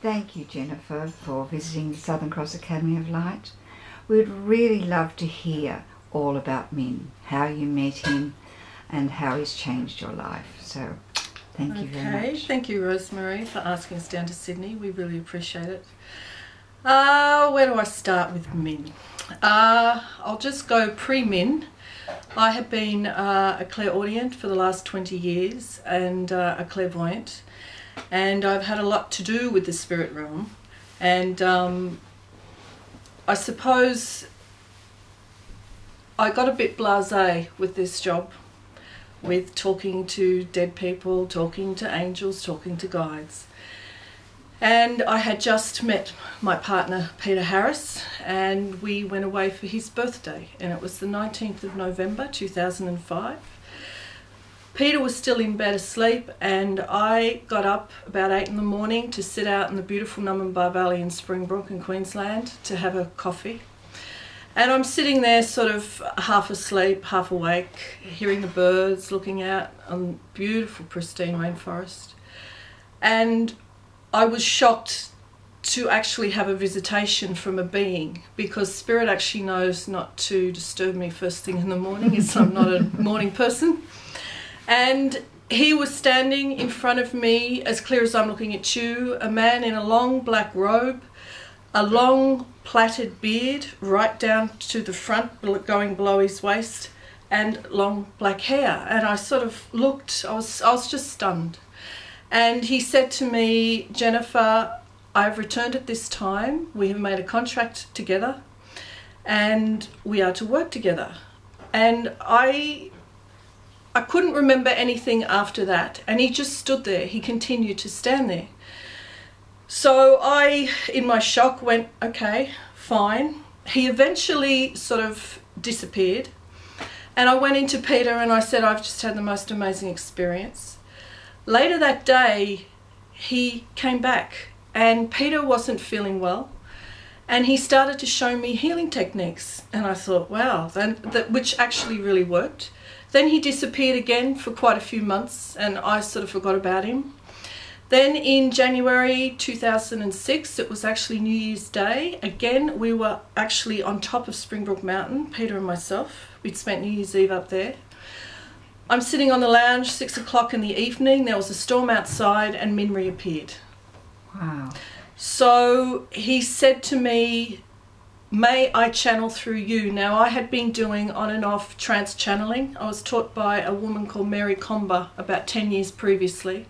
Thank you, Jennifer, for visiting the Southern Cross Academy of Light. We'd really love to hear all about Min, how you met him and how he's changed your life. So thank you very much. Thank you, Rosemary, for asking us down to Sydney. We really appreciate it. Where do I start with Min? I'll just go pre-Min. I have been a clairaudient for the last 20 years and a clairvoyant, and I've had a lot to do with the spirit realm, and I suppose I got a bit blasé with this job, with talking to dead people, talking to angels, talking to guides. And I had just met my partner Peter Harris, and we went away for his birthday, and it was the 19th of November 2005. Peter was still in bed asleep, and I got up about 8 in the morning to sit out in the beautiful Numinbah Valley in Springbrook in Queensland to have a coffee. And I'm sitting there sort of half asleep, half awake, hearing the birds, looking out on beautiful pristine rainforest. And I was shocked to actually have a visitation from a being, because Spirit actually knows not to disturb me first thing in the morning, as I'm not a morning person. And he was standing in front of me, as clear as I'm looking at you, a man in a long black robe, a long plaited beard right down to the front, going below his waist, and long black hair. And I sort of looked, I was just stunned. And he said to me, Jennifer, I've returned at this time. We have made a contract together and we are to work together. And I couldn't remember anything after that. And he just stood there. He continued to stand there. So I, in my shock, went, okay, fine. He eventually sort of disappeared. And I went into Peter and I said, I've just had the most amazing experience. Later that day, he came back, and Peter wasn't feeling well, and he started to show me healing techniques, and I thought, wow, which actually really worked. Then he disappeared again for quite a few months, and I sort of forgot about him. Then in January 2006, it was actually New Year's Day. Again, we were actually on top of Springbrook Mountain, Peter and myself. We'd spent New Year's Eve up there. I'm sitting on the lounge, 6 o'clock in the evening. There was a storm outside and Min reappeared. Wow. So he said to me, may I channel through you? Now, I had been doing on and off trance channeling. I was taught by a woman called Mary Comber about 10 years previously.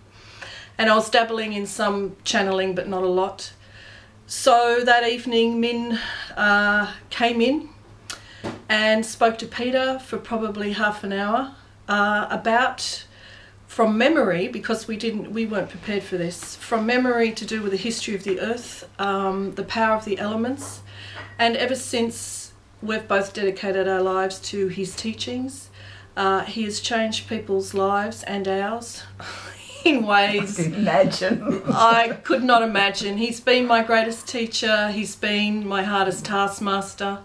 And I was dabbling in some channeling, but not a lot. So that evening, Min came in and spoke to Peter for probably half an hour. About, from memory, because we weren't prepared for this, from memory to do with the history of the earth, the power of the elements, and ever since we've both dedicated our lives to his teachings, he has changed people's lives and ours in ways I could not imagine. He's been my greatest teacher, he's been my hardest taskmaster.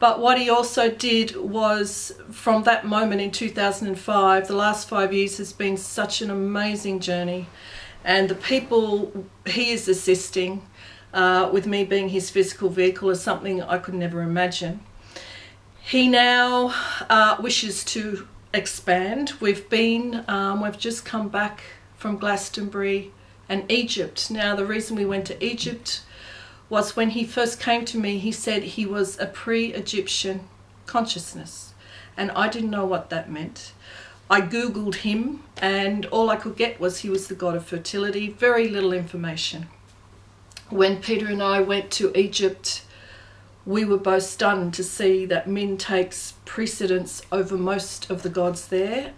But what he also did was, from that moment in 2005, the last 5 years has been such an amazing journey. And the people he is assisting, with me being his physical vehicle, is something I could never imagine. He now wishes to expand. We've just come back from Glastonbury and Egypt. Now, the reason we went to Egypt was when he first came to me, he said he was a pre-Egyptian consciousness, and I didn't know what that meant. I googled him, and all I could get was he was the god of fertility. Very little information. When Peter and I went to Egypt, we were both stunned to see that Min takes precedence over most of the gods there.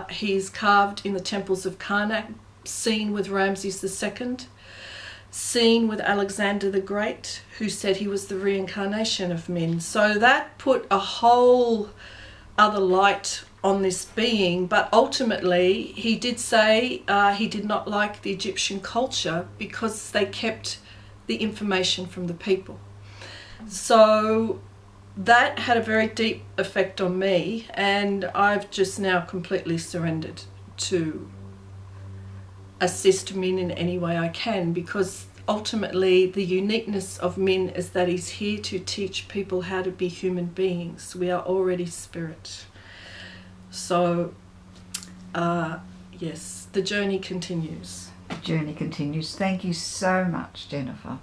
He's carved in the temples of Karnak, seen with Ramses II. Seen with Alexander the Great, who said he was the reincarnation of Min. So that put a whole other light on this being, but ultimately he did say he did not like the Egyptian culture because they kept the information from the people. So that had a very deep effect on me, and I've just now completely surrendered to assist Min in any way I can, because ultimately the uniqueness of Min is that he's here to teach people how to be human beings. We are already spirit. So, yes, the journey continues. The journey continues. Thank you so much, Jennifer.